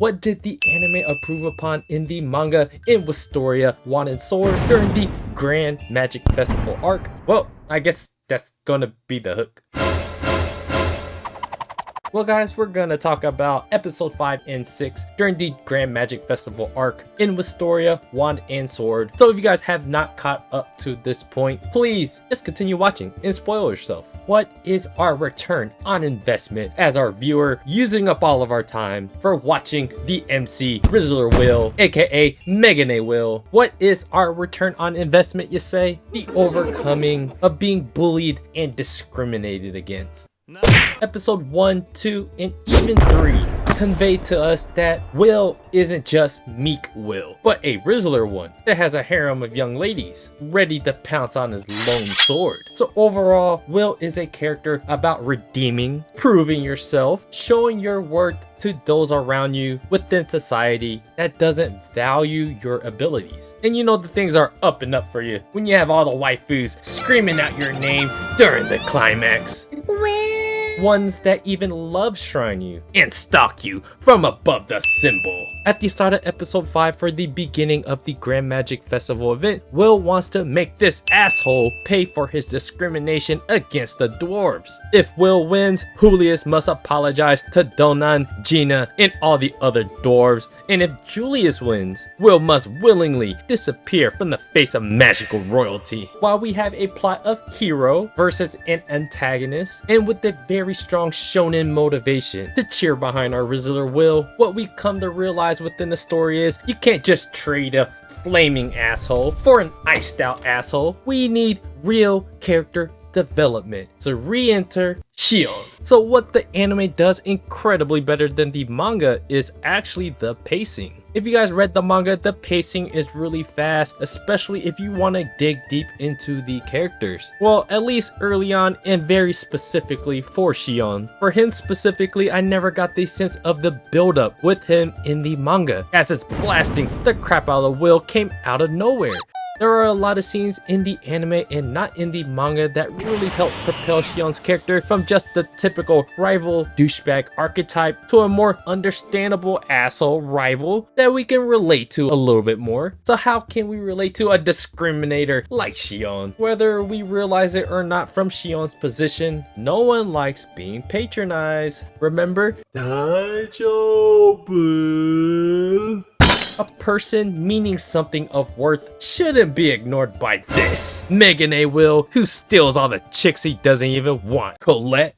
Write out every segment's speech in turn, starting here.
what did the anime improve upon in the manga in Wistoria, Wand and Sword during the Grand Magic Festival arc? Well, I guess that's gonna be the hook. Well guys, we're gonna talk about episode 5 and 6 during the Grand Magic Festival arc in Wistoria, Wand and Sword. So if you guys have not caught up to this point, please just continue watching and spoil yourself. What is our return on investment as our viewer using up all of our time for watching the MC Rizzler Will, aka Megane Will? What is our return on investment, you say? The overcoming of being bullied and discriminated against. Episode 1, 2, and even 3 conveyed to us that Will isn't just meek Will, but a Rizzler one that has a harem of young ladies ready to pounce on his lone sword. So overall, Will is a character about redeeming, proving yourself, showing your worth to those around you within society that doesn't value your abilities. And you know the things are up and up for you when you have all the waifus screaming out your name during the climax. Ones that even love shrine you and stalk you from above the symbol. At the start of episode 5 for the beginning of the Grand Magic Festival event, Will wants to make this asshole pay for his discrimination against the dwarves. If Will wins, Julius must apologize to Donan, Gina, and all the other dwarves. And if Julius wins, Will must willingly disappear from the face of magical royalty. While we have a plot of hero versus an antagonist, and with a very strong shonen motivation to cheer behind our Rizzler Will, what we come to realize within the story is you can't just trade a flaming asshole for an iced out asshole. We need real character development. So re-enter Shion. So what the anime does incredibly better than the manga is actually the pacing. If you guys read the manga, the pacing is really fast, especially if you want to dig deep into the characters. Well, at least early on, and very specifically for Shion. For him specifically, I never got the sense of the build-up with him in the manga, as it's blasting the crap out of Will came out of nowhere. There are a lot of scenes in the anime and not in the manga that really helps propel Shion's character from just the typical rival douchebag archetype to a more understandable asshole rival that we can relate to a little bit more. So how can we relate to a discriminator like Shion? Whether we realize it or not from Shion's position, no one likes being patronized. Remember? A person meaning something of worth shouldn't be ignored by this Megane Will, who steals all the chicks he doesn't even want. Colette.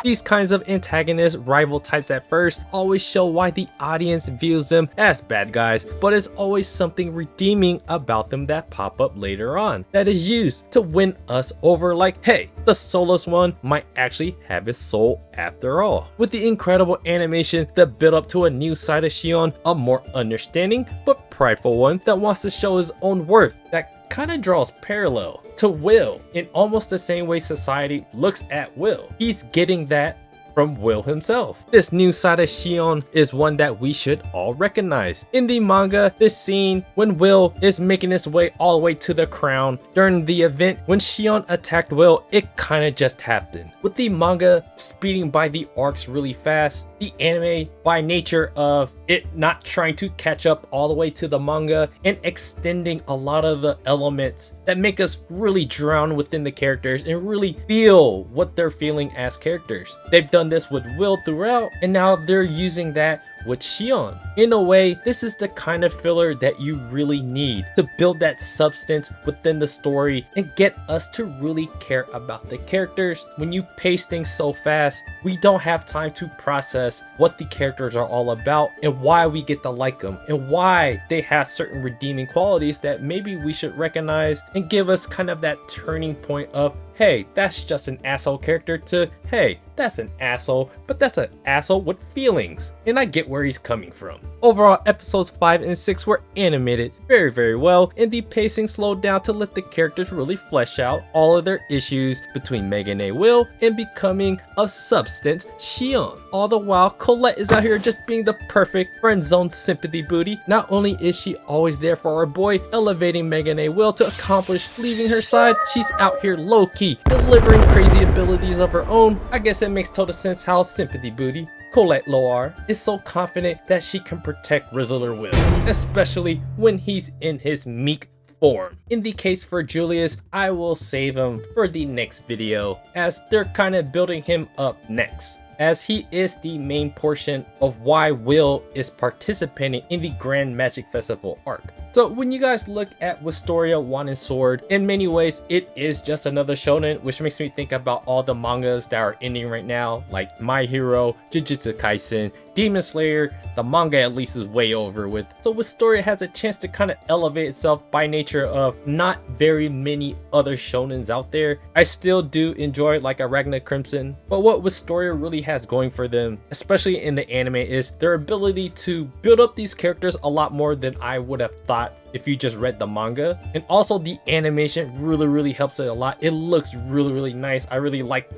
These kinds of antagonist rival types at first always show why the audience views them as bad guys, but it's always something redeeming about them that pop up later on that is used to win us over, like, hey, the soulless one might actually have his soul after all. With the incredible animation that built up to a new side of Shion, a more understanding but prideful one that wants to show his own worth, that kind of draws parallel to Will in almost the same way society looks at Will. He's getting that from Will himself. This new side of Shion is one that we should all recognize. In the manga, this scene when Will is making his way all the way to the crown during the event when Shion attacked Will, it kind of just happened. With the manga speeding by the arcs really fast, the anime, by nature of it not trying to catch up all the way to the manga and extending a lot of the elements that make us really drown within the characters and really feel what they're feeling as characters. They've done this with Will throughout, and now they're using that with Shion. In a way, this is the kind of filler that you really need to build that substance within the story and get us to really care about the characters. When you pace things so fast, we don't have time to process what the characters are all about and why we get to like them and why they have certain redeeming qualities that maybe we should recognize and give us kind of that turning point of, hey, that's just an asshole character, to, hey, that's an asshole, but that's an asshole with feelings. And I get where he's coming from. Overall, episodes 5 and 6 were animated very well, and the pacing slowed down to let the characters really flesh out all of their issues between Megane Will and becoming of substance Shion. All the while, Colette is out here just being the perfect friend zone sympathy booty. Not only is she always there for our boy, elevating Megane Will to accomplish leaving her side, she's out here low-key, delivering crazy abilities of her own. I guess it makes total sense how sympathy booty Colette Loire is so confident that she can protect Rizzler Will, especially when he's in his meek form. In the case for Julius, I will save him for the next video, as they're kind of building him up next, as he is the main portion of why Will is participating in the Grand Magic Festival arc. So when you guys look at Wistoria, Wand and Sword, in many ways it is just another shonen, which makes me think about all the mangas that are ending right now, like My Hero, Jujutsu Kaisen, Demon Slayer. The manga at least is way over with. So Wistoria has a chance to kind of elevate itself by nature of not very many other shonens out there. I still do enjoy like Arachne Crimson, but what Wistoria really has going for them, especially in the anime, is their ability to build up these characters a lot more than I would have thought if you just read the manga. And also the animation really helps it a lot. It looks really nice. I really like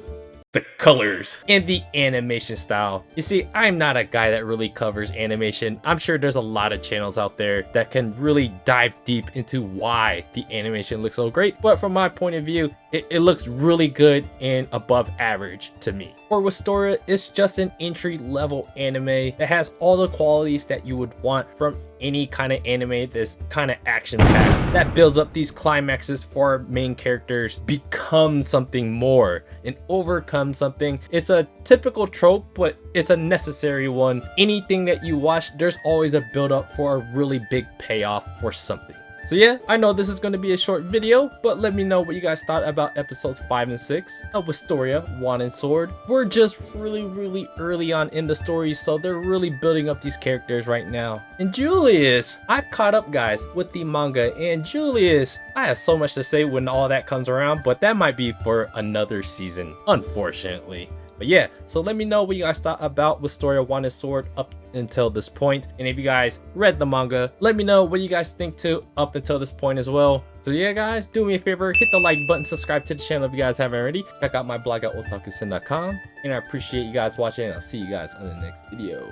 the colors and the animation style. You see, I'm not a guy that really covers animation. I'm sure there's a lot of channels out there that can really dive deep into why the animation looks so great, but from my point of view, it looks really good and above average to me. For Wistoria, it's just an entry level anime that has all the qualities that you would want from any kind of anime that's kind of action packed, that builds up these climaxes for our main characters, become something more and overcome something. It's a typical trope, but it's a necessary one. Anything that you watch, there's always a build up for a really big payoff for something. So yeah, I know this is going to be a short video, but let me know what you guys thought about episodes 5 and 6 of Wistoria, Wand and Sword. We're just really early on in the story, so they're really building up these characters right now. And Julius, I've caught up guys with the manga, and Julius, I have so much to say when all that comes around, but that might be for another season, unfortunately. But yeah, so let me know what you guys thought about Wistoria, Wand and Sword up until this point. And if you guys read the manga, let me know what you guys think too up until this point as well. So yeah guys, do me a favor, hit the like button, subscribe to the channel if you guys haven't already. Check out my blog at otakusen.com. And I appreciate you guys watching, and I'll see you guys on the next video.